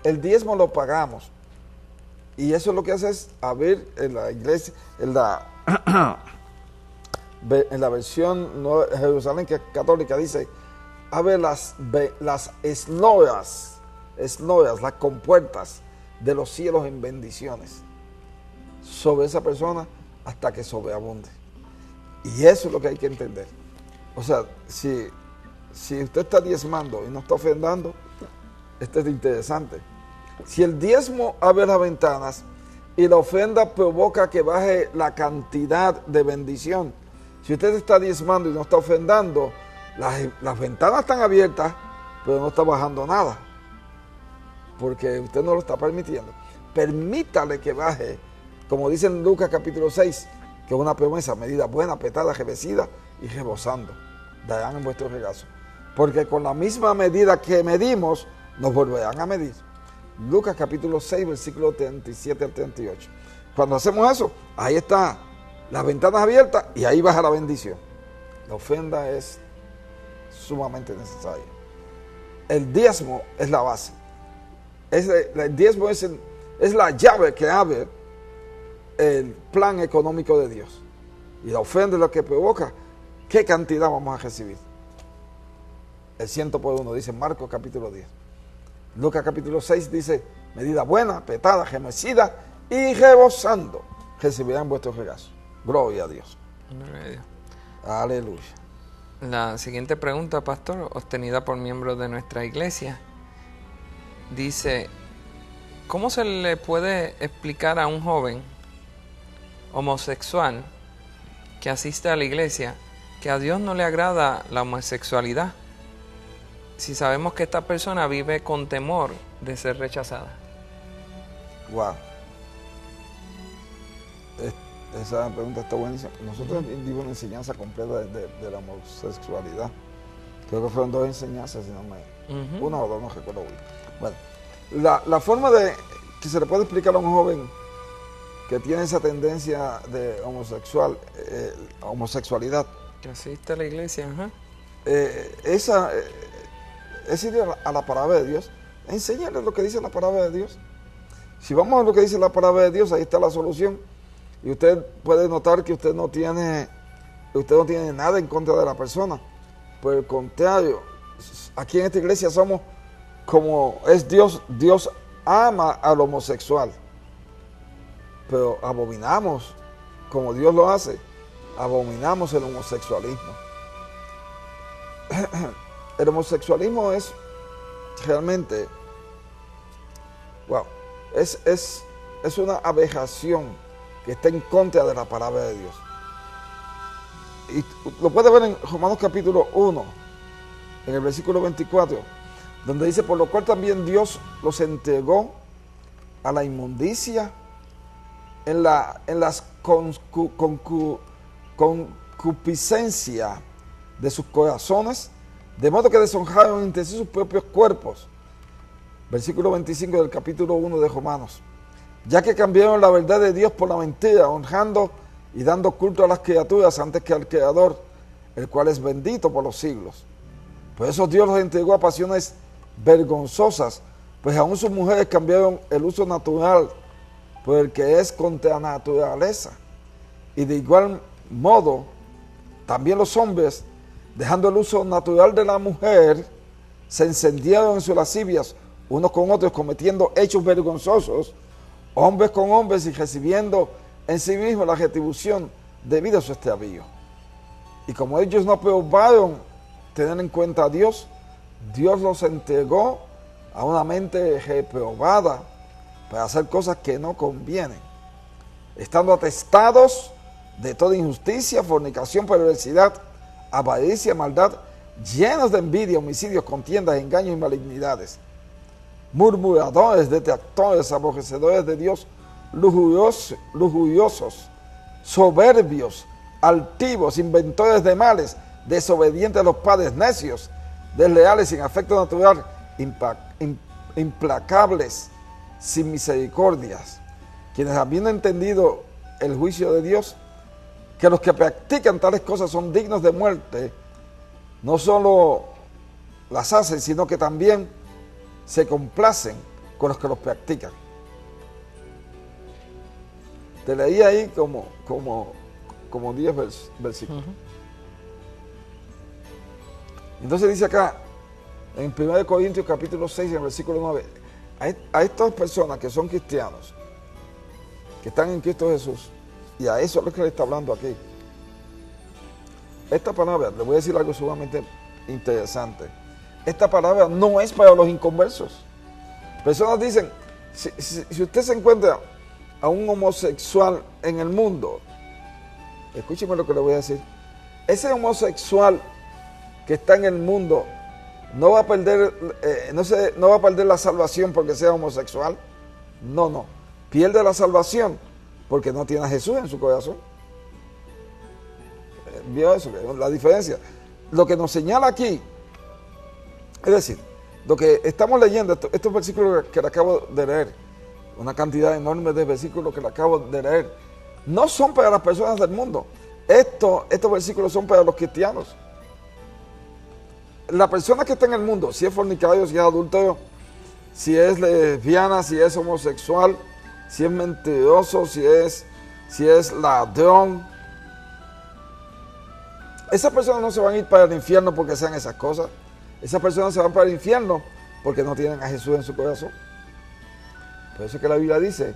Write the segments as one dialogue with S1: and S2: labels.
S1: el diezmo lo pagamos. Y eso lo que hace es abrir en la iglesia, en la versión de Jerusalén que es católica, dice, abre las esloas, las compuertas de los cielos en bendiciones sobre esa persona hasta que sobreabunde. Y eso es lo que hay que entender. O sea, si usted está diezmando y no está ofrendando, esto es interesante. Si el diezmo abre las ventanas y la ofrenda provoca que baje la cantidad de bendición, si usted está diezmando y no está ofrendando, las ventanas están abiertas, pero no está bajando nada, porque usted no lo está permitiendo. Permítale que baje, como dice en Lucas capítulo 6, que es una promesa, medida buena, apretada, revestida y rebosando, darán en vuestro regazo. Porque con la misma medida que medimos, nos volverán a medir. Lucas capítulo 6, versículo 37 al 38. Cuando hacemos eso, ahí está las ventanas abiertas y ahí baja la bendición. La ofrenda es sumamente necesaria. El diezmo es la base. El diezmo es la llave que abre el plan económico de Dios. Y la ofrenda es lo que provoca qué cantidad vamos a recibir. El 100 por 1 dice Marcos capítulo 10. Lucas capítulo 6 dice, medida buena, apretada, remecida y rebosando, recibirán vuestros regazos. Gloria a Dios.
S2: Gloria a Dios.
S1: Aleluya.
S2: La siguiente pregunta, pastor, obtenida por miembros de nuestra iglesia, dice, ¿cómo se le puede explicar a un joven homosexual que asiste a la iglesia que a Dios no le agrada la homosexualidad, si sabemos que esta persona vive con temor de ser rechazada?
S1: Wow. Esa pregunta está buenísima. Nosotros dimos una enseñanza completa de la homosexualidad. Creo que fueron 2 enseñanzas, si no me... Una o 2, no recuerdo bien. Bueno, la forma de que se le puede explicar a un joven que tiene esa tendencia de homosexualidad.
S2: Que asiste a la iglesia,
S1: es ir a la palabra de Dios, enseñarle lo que dice la palabra de Dios. Si vamos a lo que dice la palabra de Dios, ahí está la solución. Y usted puede notar que usted no tiene nada en contra de la persona. Por el contrario, aquí en esta iglesia somos como es Dios. Dios ama al homosexual, pero abominamos, como Dios lo hace, abominamos el homosexualismo. El homosexualismo es realmente, wow, es una aberración que está en contra de la palabra de Dios. Y lo puede ver en Romanos capítulo 1, en el versículo 24, donde dice, por lo cual también Dios los entregó a la inmundicia en las concupiscencia de sus corazones, de modo que deshonraron entre sí sus propios cuerpos. Versículo 25 del capítulo 1 de Romanos. Ya que cambiaron la verdad de Dios por la mentira, honrando y dando culto a las criaturas antes que al Creador, el cual es bendito por los siglos. Por eso Dios los entregó a pasiones vergonzosas, pues aún sus mujeres cambiaron el uso natural por el que es contra naturaleza. Y de igual modo, también los hombres, dejando el uso natural de la mujer, se encendieron en sus lascivias unos con otros, cometiendo hechos vergonzosos, hombres con hombres, y recibiendo en sí mismos la retribución debido a su extravío. Y como ellos no probaron tener en cuenta a Dios, Dios los entregó a una mente reprobada para hacer cosas que no convienen, estando atestados de toda injusticia, fornicación, perversidad, avaricia, maldad, llenos de envidia, homicidios, contiendas, engaños y malignidades, murmuradores, detractores, aborrecedores de Dios, lujuriosos, soberbios, altivos, inventores de males, desobedientes a los padres, necios, desleales, sin afecto natural, implacables, sin misericordias, quienes habiendo entendido el juicio de Dios, que los que practican tales cosas son dignos de muerte, no solo las hacen, sino que también se complacen con los que los practican. Te leí ahí como 10 versículos. Entonces dice acá, en 1 Corintios capítulo 6, en el versículo 9, a estas personas que son cristianos, que están en Cristo Jesús, y a eso es lo que le está hablando aquí. Esta palabra, le voy a decir algo sumamente interesante. Esta palabra no es para los inconversos. Personas dicen, si usted se encuentra a un homosexual en el mundo, escúcheme lo que le voy a decir. Ese homosexual que está en el mundo no va a perder, no va a perder la salvación porque sea homosexual. No. Pierde la salvación porque no tiene a Jesús en su corazón. ¿Vio eso? La diferencia. Lo que nos señala aquí, es decir, lo que estamos leyendo, estos versículos que le acabo de leer, una cantidad enorme de versículos que le acabo de leer, no son para las personas del mundo. Estos versículos son para los cristianos. La persona que está en el mundo, si es fornicario, si es adúltero, si es lesbiana, si es homosexual, si es mentiroso, si es ladrón, esas personas no se van a ir para el infierno porque sean esas cosas. Esas personas se van para el infierno porque no tienen a Jesús en su corazón. Por eso es que la Biblia dice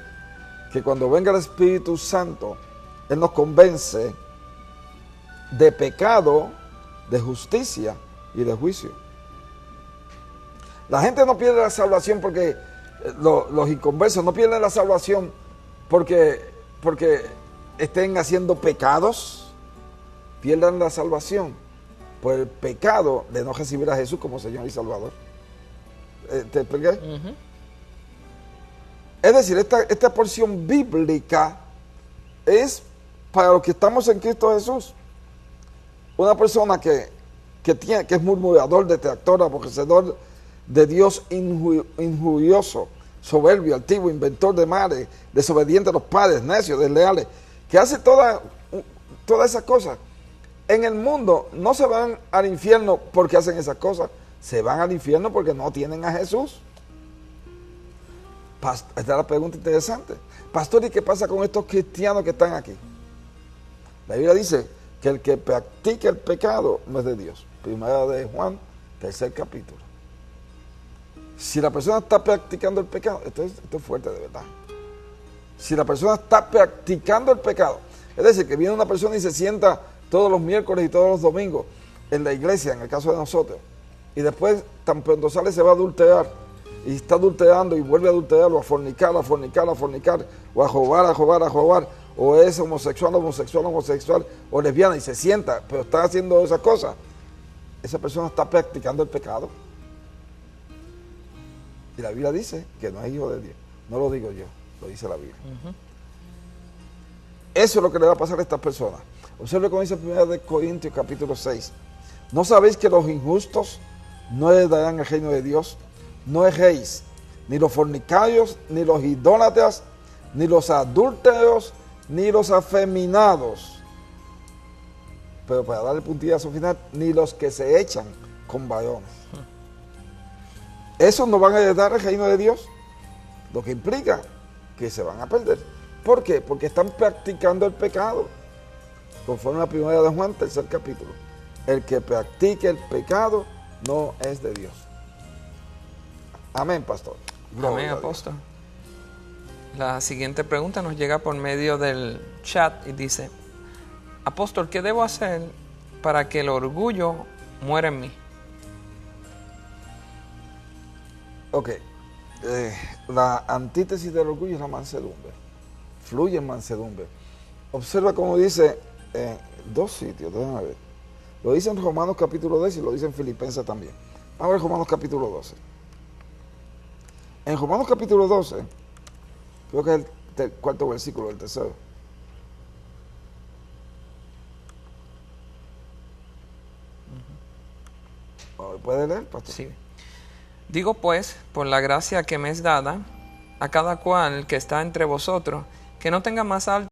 S1: que cuando venga el Espíritu Santo, Él nos convence de pecado, de justicia y de juicio. La gente no pierde la salvación porque los inconversos no pierden la salvación porque estén haciendo pecados. Pierdan la salvación por el pecado de no recibir a Jesús como Señor y Salvador. ¿Te expliqué? Uh-huh. Es decir, esta porción bíblica es para los que estamos en Cristo Jesús. Una persona que es murmurador, detractor, aborrecedor de Dios, injurioso, soberbio, altivo, inventor de males, desobediente a los padres, necio, desleales, que hace todas esas cosas. En el mundo no se van al infierno porque hacen esas cosas, se van al infierno porque no tienen a Jesús. Esta es la pregunta interesante. Pastor, ¿y qué pasa con estos cristianos que están aquí? La Biblia dice que el que practica el pecado no es de Dios. Primera de Juan, 3 capítulo. Si la persona está practicando el pecado, esto es fuerte de verdad. Si la persona está practicando el pecado, es decir, que viene una persona y se sienta todos los miércoles y todos los domingos en la iglesia, en el caso de nosotros, y después tan pronto sale se va a adulterar, y está adulterando y vuelve a adulterar, o a fornicar, o a robar, o es homosexual, o lesbiana, y se sienta, pero está haciendo esas cosas, esa persona está practicando el pecado. Y la Biblia dice que no es hijo de Dios. No lo digo yo, lo dice la Biblia. Uh-huh. Eso es lo que le va a pasar a estas personas. Observe cómo dice 1 Corintios capítulo 6. ¿No sabéis que los injustos no heredarán el reino de Dios? No erréis, ni los fornicarios, ni los idólatras, ni los adúlteros, ni los afeminados. Pero para darle puntillazo final, ni los que se echan con varones. Esos no van a heredar el reino de Dios, lo que implica que se van a perder. ¿Por qué? Porque están practicando el pecado. Conforme a 1 de Juan, 3 capítulo. El que practique el pecado no es de Dios. Amén, pastor.
S2: Amén, apóstol. La siguiente pregunta nos llega por medio del chat y dice: apóstol, ¿qué debo hacer para que el orgullo muera en mí?
S1: Ok. La antítesis del orgullo es la mansedumbre. Fluye en mansedumbre. Observa cómo dice en 2 sitios, déjame ver. Lo dice en Romanos capítulo 10 y lo dice en Filipenses también. Vamos a ver Romanos capítulo 12. En Romanos capítulo 12, creo que es el cuarto versículo, el tercero. ¿Puede leer, pastor?
S2: Sí. Digo pues, por la gracia que me es dada, a cada cual que está entre vosotros, que no tenga más alto